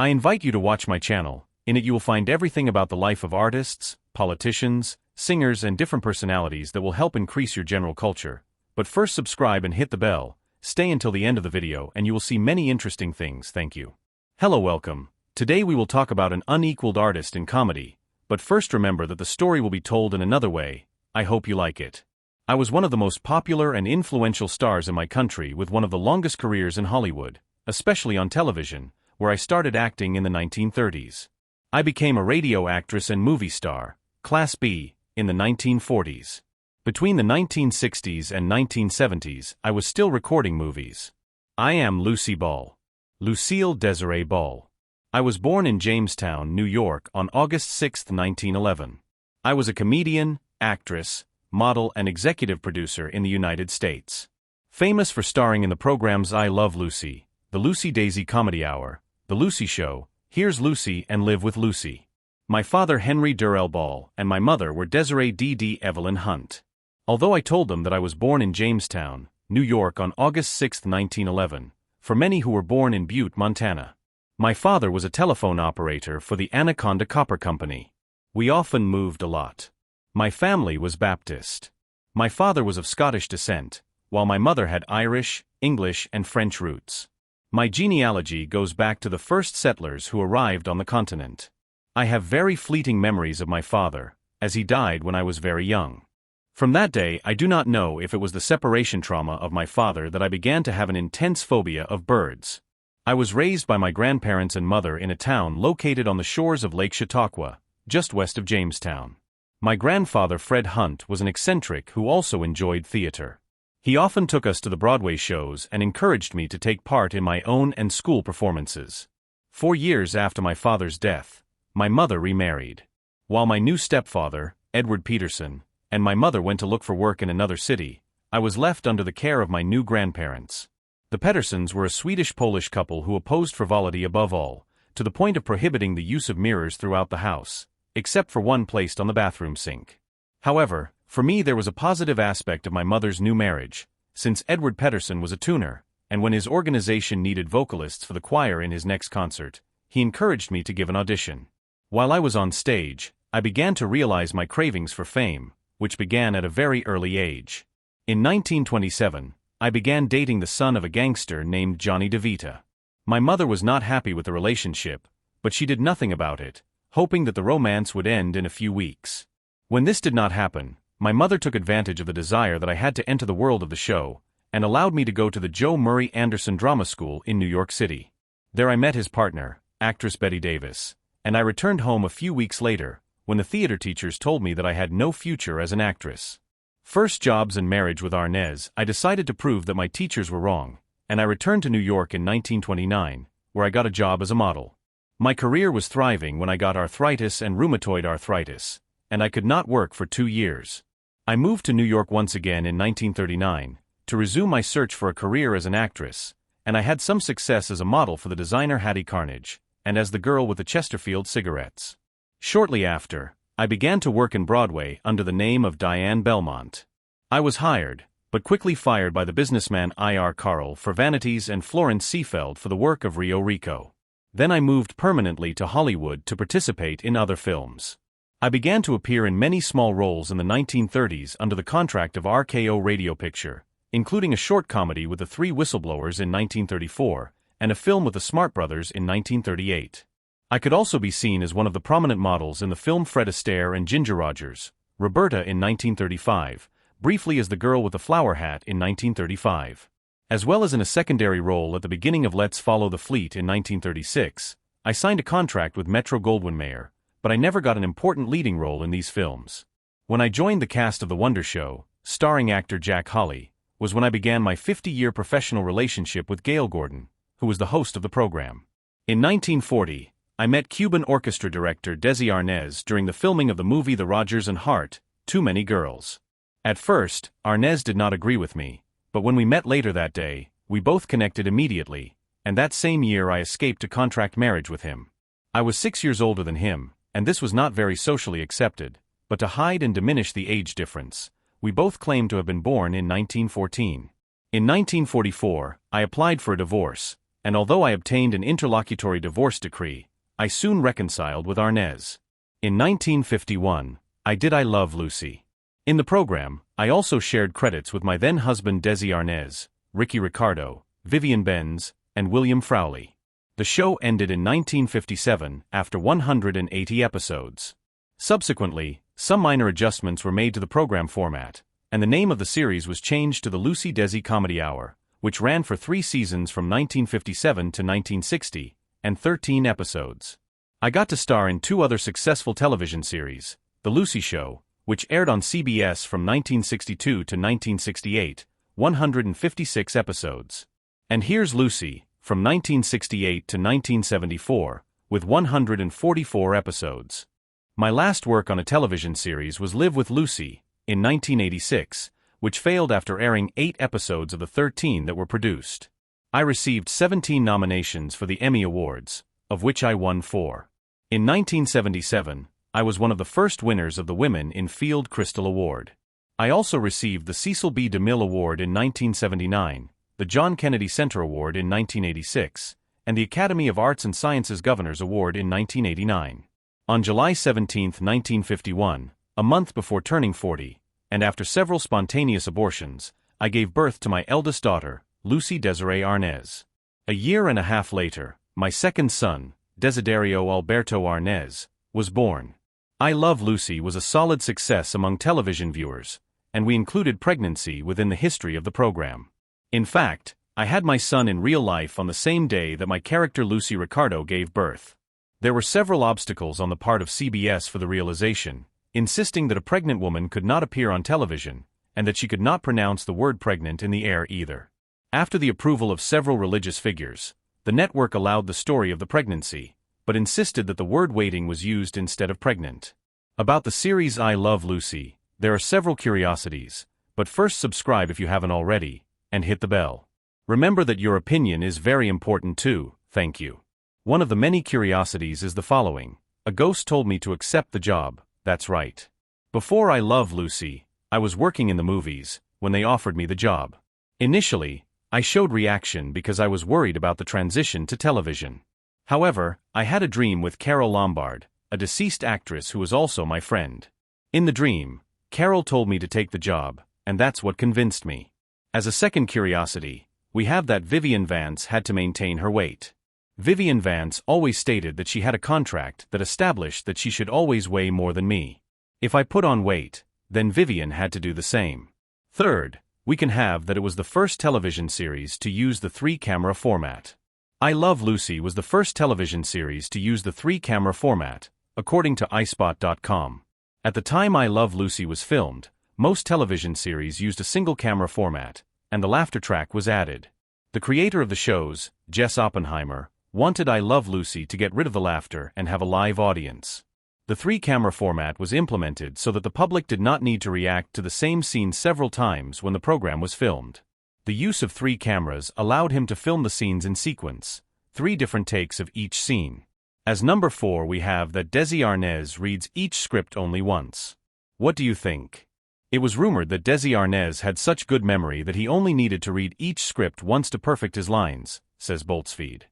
I invite you to watch my channel. In it you will find everything about the life of artists, politicians, singers and different personalities that will help increase your general culture. But first subscribe and hit the bell. Stay until the end of the video and you will see many interesting things. Thank you. Hello, welcome. Today we will talk about an unequaled artist in comedy. But first remember that the story will be told in another way. I hope you like it. I was one of the most popular and influential stars in my country with one of the longest careers in Hollywood, especially on television, where I started acting in the 1930s. I became a radio actress and movie star, Class B, in the 1940s. Between the 1960s and 1970s, I was still recording movies. I am Lucille Desiree Ball. I was born in Jamestown, New York on August 6, 1911. I was a comedian, actress, model and executive producer in the United States. Famous for starring in the programs I Love Lucy, The Lucy Daisy Comedy Hour, The Lucy Show, Here's Lucy and Live with Lucy. My father Henry Durrell Ball and my mother were Desiree Evelyn Hunt. Although I told them that I was born in Jamestown, New York on August 6, 1911, for many who were born in Butte, Montana. My father was a telephone operator for the Anaconda Copper Company. We often moved a lot. My family was Baptist. My father was of Scottish descent, while my mother had Irish, English and French roots. My genealogy goes back to the first settlers who arrived on the continent. I have very fleeting memories of my father, as he died when I was very young. From that day I do not know if it was the separation trauma of my father that I began to have an intense phobia of birds. I was raised by my grandparents and mother in a town located on the shores of Lake Chautauqua, just west of Jamestown. My grandfather Fred Hunt was an eccentric who also enjoyed theater. He often took us to the Broadway shows and encouraged me to take part in my own and school performances. 4 years after my father's death, my mother remarried. While my new stepfather, Edward Peterson, and my mother went to look for work in another city, I was left under the care of my new grandparents. The Pedersons were a Swedish-Polish couple who opposed frivolity above all, to the point of prohibiting the use of mirrors throughout the house, except for one placed on the bathroom sink. However, for me there was a positive aspect of my mother's new marriage, since Edward Pedersen was a tuner, and when his organization needed vocalists for the choir in his next concert, he encouraged me to give an audition. While I was on stage, I began to realize my cravings for fame, which began at a very early age. In 1927, I began dating the son of a gangster named Johnny DeVita. My mother was not happy with the relationship, but she did nothing about it, hoping that the romance would end in a few weeks. When this did not happen, my mother took advantage of the desire that I had to enter the world of the show, and allowed me to go to the Joe Murray Anderson Drama School in New York City. There I met his partner, actress Betty Davis, and I returned home a few weeks later, when the theater teachers told me that I had no future as an actress. First jobs and marriage with Arnez, I decided to prove that my teachers were wrong, and I returned to New York in 1929, where I got a job as a model. My career was thriving when I got arthritis and rheumatoid arthritis, and I could not work for 2 years. I moved to New York once again in 1939, to resume my search for a career as an actress, and I had some success as a model for the designer Hattie Carnage, and as the girl with the Chesterfield cigarettes. Shortly after, I began to work in Broadway under the name of Diane Belmont. I was hired, but quickly fired by the businessman I.R. Carl for Vanities and Florence Seefeld for the work of Rio Rico. Then I moved permanently to Hollywood to participate in other films. I began to appear in many small roles in the 1930s under the contract of RKO Radio Picture, including a short comedy with the Three Whistleblowers in 1934, and a film with the Smart Brothers in 1938. I could also be seen as one of the prominent models in the film Fred Astaire and Ginger Rogers, Roberta in 1935, briefly as the girl with the flower hat in 1935. As well as in a secondary role at the beginning of Let's Follow the Fleet in 1936, I signed a contract with Metro-Goldwyn-Mayer, but I never got an important leading role in these films. When I joined the cast of The Wonder Show, starring actor Jack Holley, was when I began my 50-year professional relationship with Gail Gordon, who was the host of the program. In 1940, I met Cuban orchestra director Desi Arnaz during the filming of the movie The Rodgers and Hart, Too Many Girls. At first, Arnaz did not agree with me, but when we met later that day, we both connected immediately, and that same year I escaped to contract marriage with him. I was 6 years older than him, and this was not very socially accepted, but to hide and diminish the age difference, we both claimed to have been born in 1914. In 1944, I applied for a divorce, and although I obtained an interlocutory divorce decree, I soon reconciled with Arnez. In 1951, I did I Love Lucy. In the program, I also shared credits with my then-husband Desi Arnaz, Ricky Ricardo, Vivian Benz, and William Frowley. The show ended in 1957 after 180 episodes. Subsequently, some minor adjustments were made to the program format, and the name of the series was changed to the Lucy Desi Comedy Hour, which ran for 3 seasons from 1957 to 1960, and 13 episodes. I got to star in 2 other successful television series, The Lucy Show, which aired on CBS from 1962 to 1968, 156 episodes. And Here's Lucy, from 1968 to 1974, with 144 episodes. My last work on a television series was Live with Lucy, in 1986, which failed after airing 8 episodes of the 13 that were produced. I received 17 nominations for the Emmy Awards, of which I won 4. In 1977, I was one of the first winners of the Women in Field Crystal Award. I also received the Cecil B. DeMille Award in 1979, the John Kennedy Center Award in 1986, and the Academy of Arts and Sciences Governors Award in 1989. On July 17, 1951, a month before turning 40, and after several spontaneous abortions, I gave birth to my eldest daughter, Lucy Desiree Arnaz. A year and a half later, my second son, Desiderio Alberto Arnaz, was born. I Love Lucy was a solid success among television viewers, and we included pregnancy within the history of the program. In fact, I had my son in real life on the same day that my character Lucy Ricardo gave birth. There were several obstacles on the part of CBS for the realization, insisting that a pregnant woman could not appear on television, and that she could not pronounce the word pregnant in the air either. After the approval of several religious figures, the network allowed the story of the pregnancy, but insisted that the word waiting was used instead of pregnant. About the series I Love Lucy, there are several curiosities, but first subscribe if you haven't already, and hit the bell. Remember that your opinion is very important too, thank you. One of the many curiosities is the following: a ghost told me to accept the job, that's right. Before I Love Lucy, I was working in the movies, when they offered me the job. Initially, I showed reaction because I was worried about the transition to television. However, I had a dream with Carol Lombard, a deceased actress who was also my friend. In the dream, Carol told me to take the job, and that's what convinced me. As a second curiosity, we have that Vivian Vance had to maintain her weight. Vivian Vance always stated that she had a contract that established that she should always weigh more than me. If I put on weight, then Vivian had to do the same. Third, we can have that it was the first television series to use the 3-camera format. I Love Lucy was the first television series to use the 3-camera format, according to iSpot.com. At the time I Love Lucy was filmed, most television series used a single-camera format, and the laughter track was added. The creator of the shows, Jess Oppenheimer, wanted I Love Lucy to get rid of the laughter and have a live audience. The 3-camera format was implemented so that the public did not need to react to the same scene several times when the program was filmed. The use of 3 cameras allowed him to film the scenes in sequence, 3 different takes of each scene. As number 4 we have that Desi Arnaz reads each script only once. What do you think? It was rumored that Desi Arnaz had such good memory that he only needed to read each script once to perfect his lines, says Boltzfeed.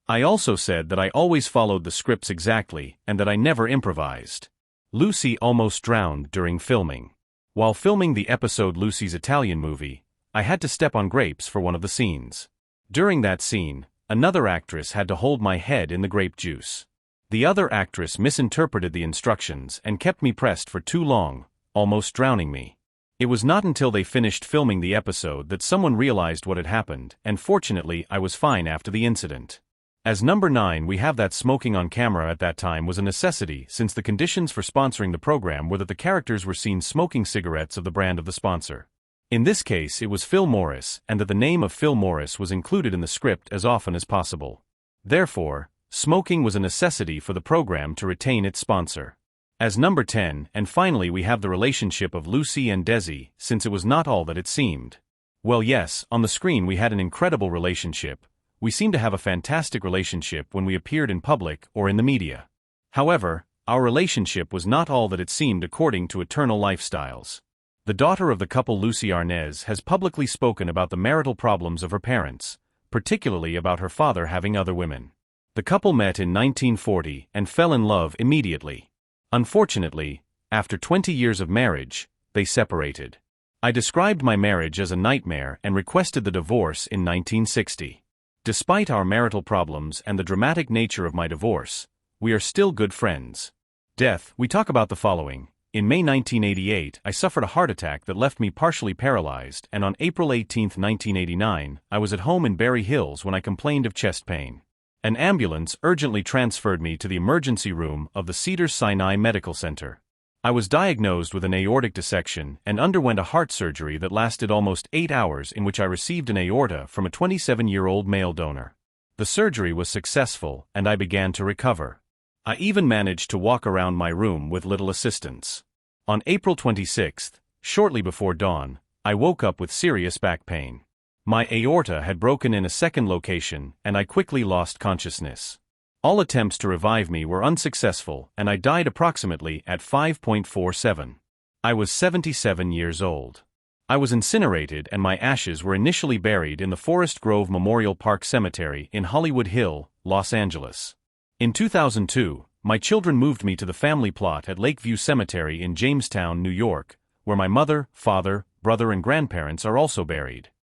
I also said that I always followed the scripts exactly and that I never improvised. Lucy almost drowned during filming. While filming the episode Lucy's Italian Movie, I had to step on grapes for one of the scenes. During that scene, another actress had to hold my head in the grape juice. The other actress misinterpreted the instructions and kept me pressed for too long, almost drowning me. It was not until they finished filming the episode that someone realized what had happened, and fortunately I was fine after the incident. As number 9 we have that smoking on camera at that time was a necessity since the conditions for sponsoring the program were that the characters were seen smoking cigarettes of the brand of the sponsor. In this case it was Phil Morris, and that the name of Phil Morris was included in the script as often as possible. Therefore, smoking was a necessity for the program to retain its sponsor. As number 10, and finally we have the relationship of Lucy and Desi, since it was not all that it seemed. Well yes, on the screen we had an incredible relationship. We seemed to have a fantastic relationship when we appeared in public or in the media. However, our relationship was not all that it seemed according to Eternal Lifestyles. The daughter of the couple Lucy Arnaz has publicly spoken about the marital problems of her parents, particularly about her father having other women. The couple met in 1940 and fell in love immediately. Unfortunately, after 20 years of marriage, they separated. I described my marriage as a nightmare and requested the divorce in 1960. Despite our marital problems and the dramatic nature of my divorce, we are still good friends. Death, we talk about the following. In May 1988, I suffered a heart attack that left me partially paralyzed, and on April 18, 1989, I was at home in Berry Hills when I complained of chest pain. An ambulance urgently transferred me to the emergency room of the Cedars-Sinai Medical Center. I was diagnosed with an aortic dissection and underwent a heart surgery that lasted almost 8 hours, in which I received an aorta from a 27-year-old male donor. The surgery was successful, and I began to recover. I even managed to walk around my room with little assistance. On April 26, shortly before dawn, I woke up with serious back pain. My aorta had broken in a second location, and I quickly lost consciousness. All attempts to revive me were unsuccessful, and I died approximately at 5.47. I was 77 years old. I was incinerated, and my ashes were initially buried in the Forest Grove Memorial Park Cemetery in Hollywood Hill, Los Angeles. In 2002, my children moved me to the family plot at Lakeview Cemetery in Jamestown, New York, where my mother, father, brother and grandparents are also buried.